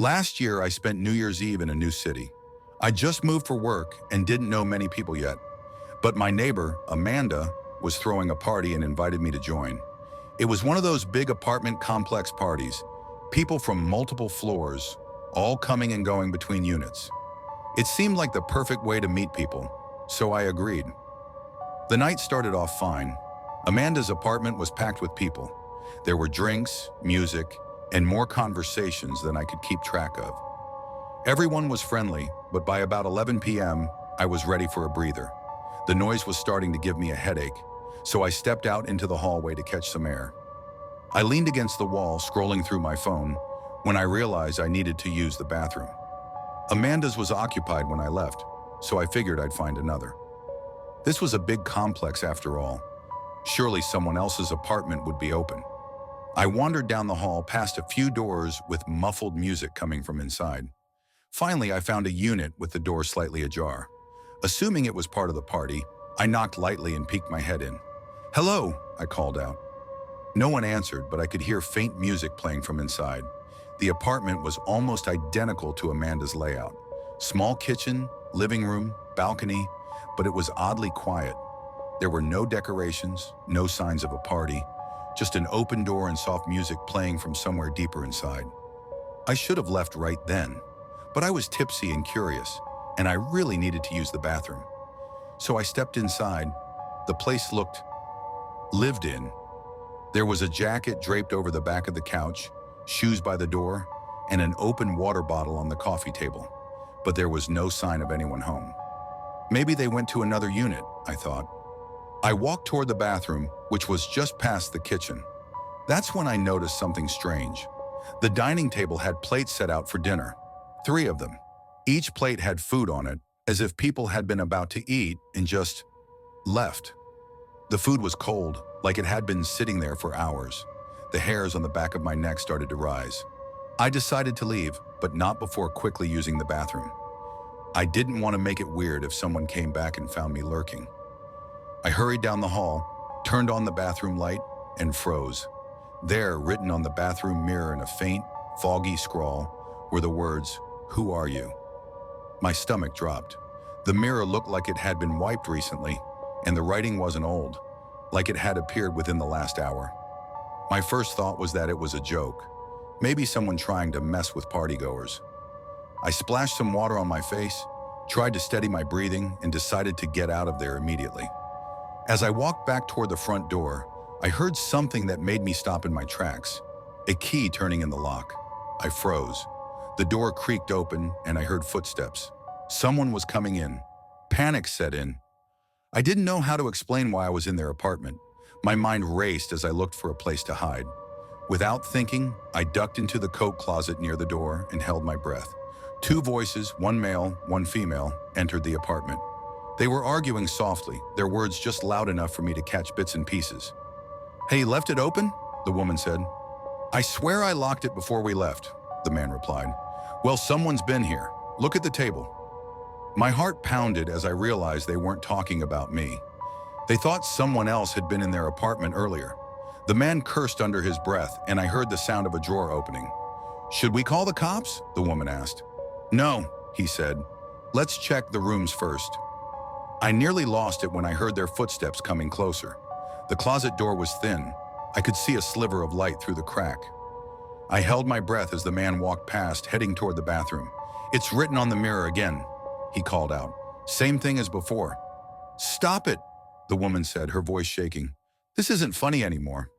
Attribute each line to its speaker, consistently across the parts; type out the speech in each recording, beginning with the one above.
Speaker 1: Last year, I spent New Year's Eve in a new city. I just moved for work and didn't know many people yet. But my neighbor, Amanda, was throwing a party and invited me to join. It was one of those big apartment complex parties, people from multiple floors, all coming and going between units. It seemed like the perfect way to meet people, so I agreed. The night started off fine. Amanda's apartment was packed with people. There were drinks, music, and more conversations than I could keep track of. Everyone was friendly, but by about 11 p.m., I was ready for a breather. The noise was starting to give me a headache, so I stepped out into the hallway to catch some air. I leaned against the wall, scrolling through my phone, when I realized I needed to use the bathroom. Amanda's was occupied when I left, so I figured I'd find another. This was a big complex after all. Surely someone else's apartment would be open. I wandered down the hall past a few doors with muffled music coming from inside. Finally, I found a unit with the door slightly ajar. Assuming it was part of the party, I knocked lightly and peeked my head in. "Hello," I called out. No one answered, but I could hear faint music playing from inside. The apartment was almost identical to Amanda's layout. Small kitchen, living room, balcony, but it was oddly quiet. There were no decorations, no signs of a party, just an open door and soft music playing from somewhere deeper inside. I should have left right then, but I was tipsy and curious, and I really needed to use the bathroom. So I stepped inside. The place looked lived in. There was a jacket draped over the back of the couch, shoes by the door, and an open water bottle on the coffee table. But there was no sign of anyone home. Maybe they went to another unit, I thought. I walked toward the bathroom, which was just past the kitchen. That's when I noticed something strange. The dining table had plates set out for dinner, 3 of them. Each plate had food on it, as if people had been about to eat and just left. The food was cold, like it had been sitting there for hours. The hairs on the back of my neck started to rise. I decided to leave, but not before quickly using the bathroom. I didn't want to make it weird if someone came back and found me lurking. I hurried down the hall, turned on the bathroom light, and froze. There, written on the bathroom mirror in a faint, foggy scrawl, were the words, "Who are you?" My stomach dropped. The mirror looked like it had been wiped recently, and the writing wasn't old, like it had appeared within the last hour. My first thought was that it was a joke, maybe someone trying to mess with partygoers. I splashed some water on my face, tried to steady my breathing, and decided to get out of there immediately. As I walked back toward the front door, I heard something that made me stop in my tracks, a key turning in the lock. I froze. The door creaked open, and I heard footsteps. Someone was coming in. Panic set in. I didn't know how to explain why I was in their apartment. My mind raced as I looked for a place to hide. Without thinking, I ducked into the coat closet near the door and held my breath. 2 voices, one male, one female, entered the apartment. They were arguing softly, their words just loud enough for me to catch bits and pieces. "Hey, left it open?" the woman said. "I swear I locked it before we left," the man replied. "Well, someone's been here. Look at the table." My heart pounded as I realized they weren't talking about me. They thought someone else had been in their apartment earlier. The man cursed under his breath, and I heard the sound of a drawer opening. "Should we call the cops?" the woman asked. "No," he said. "Let's check the rooms first." I nearly lost it when I heard their footsteps coming closer. The closet door was thin. I could see a sliver of light through the crack. I held my breath as the man walked past, heading toward the bathroom. "It's written on the mirror again," he called out. "Same thing as before." "Stop it," the woman said, her voice shaking. "This isn't funny anymore."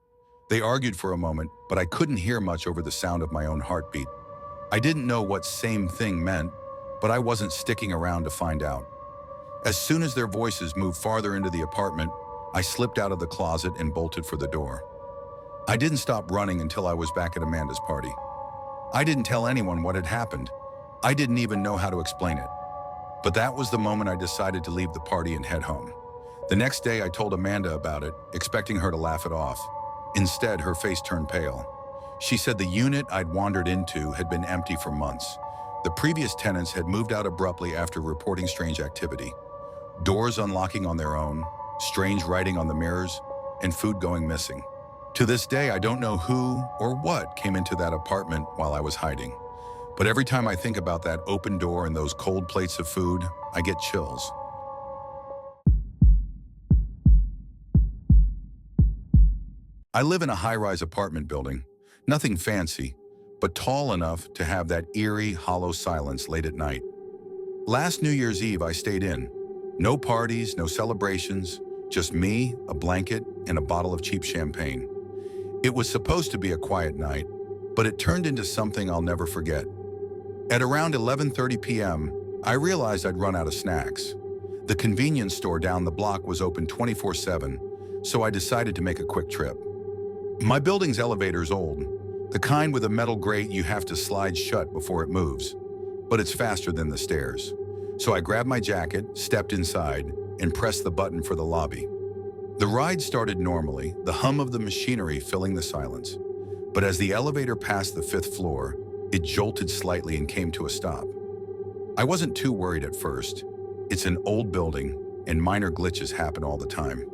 Speaker 1: They argued for a moment, but I couldn't hear much over the sound of my own heartbeat. I didn't know what "same thing" meant, but I wasn't sticking around to find out. As soon as their voices moved farther into the apartment, I slipped out of the closet and bolted for the door. I didn't stop running until I was back at Amanda's party. I didn't tell anyone what had happened. I didn't even know how to explain it. But that was the moment I decided to leave the party and head home. The next day, I told Amanda about it, expecting her to laugh it off. Instead, her face turned pale. She said the unit I'd wandered into had been empty for months. The previous tenants had moved out abruptly after reporting strange activity. Doors unlocking on their own, strange writing on the mirrors, and food going missing. To this day, I don't know who or what came into that apartment while I was hiding. But every time I think about that open door and those cold plates of food, I get chills. I live in a high-rise apartment building, nothing fancy, but tall enough to have that eerie, hollow silence late at night. Last New Year's Eve, I stayed in. No parties, no celebrations, just me, a blanket, and a bottle of cheap champagne. It was supposed to be a quiet night, but it turned into something I'll never forget. At around 11:30 p.m., I realized I'd run out of snacks. The convenience store down the block was open 24/7, so I decided to make a quick trip. My building's elevator's old, the kind with a metal grate you have to slide shut before it moves, but it's faster than the stairs. So I grabbed my jacket, stepped inside, and pressed the button for the lobby. The ride started normally, the hum of the machinery filling the silence. But as the elevator passed the 5th floor, it jolted slightly and came to a stop. I wasn't too worried at first. It's an old building, and minor glitches happen all the time.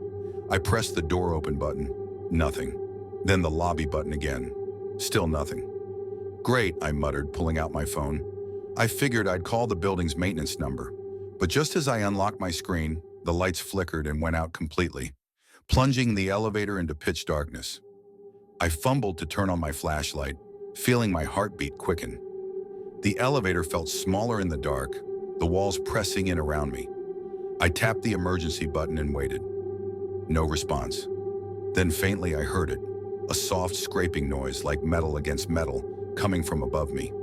Speaker 1: I pressed the door open button. Nothing. Then the lobby button again. Still nothing. Great, I muttered, pulling out my phone. I figured I'd call the building's maintenance number. But just as I unlocked my screen, the lights flickered and went out completely, plunging the elevator into pitch darkness. I fumbled to turn on my flashlight, feeling my heartbeat quicken. The elevator felt smaller in the dark, the walls pressing in around me. I tapped the emergency button and waited. No response. Then faintly I heard it, a soft scraping noise like metal against metal coming from above me.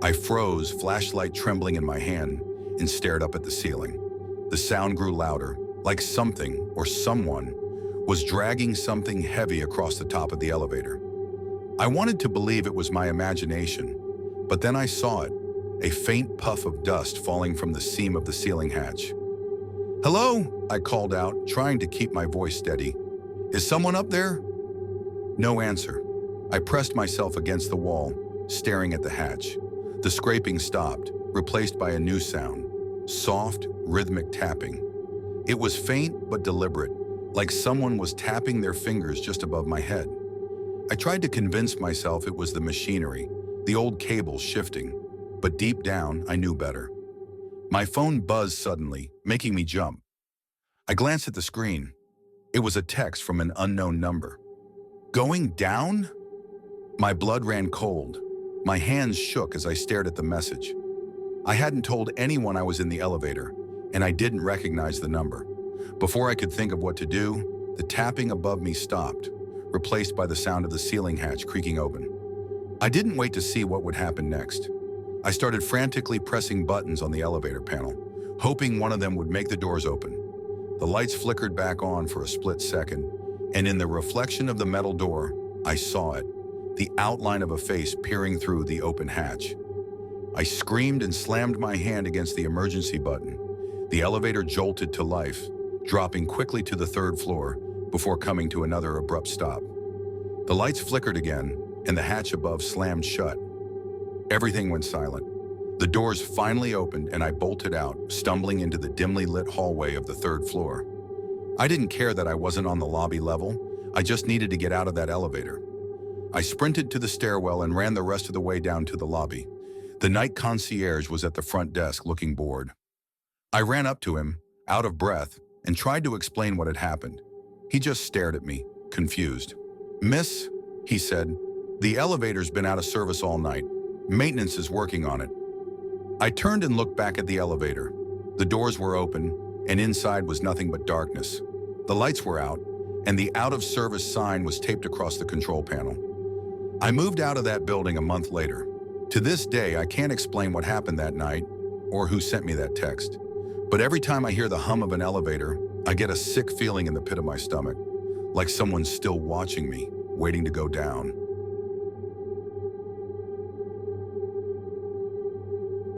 Speaker 1: I froze, flashlight trembling in my hand, and stared up at the ceiling. The sound grew louder, like something or someone was dragging something heavy across the top of the elevator. I wanted to believe it was my imagination, but then I saw it, a faint puff of dust falling from the seam of the ceiling hatch. "Hello?" I called out, trying to keep my voice steady. "Is someone up there?" No answer. I pressed myself against the wall, staring at the hatch. The scraping stopped, replaced by a new sound, soft, rhythmic tapping. It was faint but deliberate, like someone was tapping their fingers just above my head. I tried to convince myself it was the machinery, the old cables shifting, but deep down, I knew better. My phone buzzed suddenly, making me jump. I glanced at the screen. It was a text from an unknown number. Going down? My blood ran cold. My hands shook as I stared at the message. I hadn't told anyone I was in the elevator, and I didn't recognize the number. Before I could think of what to do, the tapping above me stopped, replaced by the sound of the ceiling hatch creaking open. I didn't wait to see what would happen next. I started frantically pressing buttons on the elevator panel, hoping one of them would make the doors open. The lights flickered back on for a split second, and in the reflection of the metal door, I saw it, the outline of a face peering through the open hatch. I screamed and slammed my hand against the emergency button. The elevator jolted to life, dropping quickly to the 3rd floor before coming to another abrupt stop. The lights flickered again, and the hatch above slammed shut. Everything went silent. The doors finally opened, and I bolted out, stumbling into the dimly lit hallway of the 3rd floor. I didn't care that I wasn't on the lobby level. I just needed to get out of that elevator. I sprinted to the stairwell and ran the rest of the way down to the lobby. The night concierge was at the front desk looking bored. I ran up to him, out of breath, and tried to explain what had happened. He just stared at me, confused. "Miss," he said, "the elevator's been out of service all night. Maintenance is working on it." I turned and looked back at the elevator. The doors were open, and inside was nothing but darkness. The lights were out, and the out-of-service sign was taped across the control panel. I moved out of that building a month later. To this day, I can't explain what happened that night or who sent me that text. But every time I hear the hum of an elevator, I get a sick feeling in the pit of my stomach, like someone's still watching me, waiting to go down.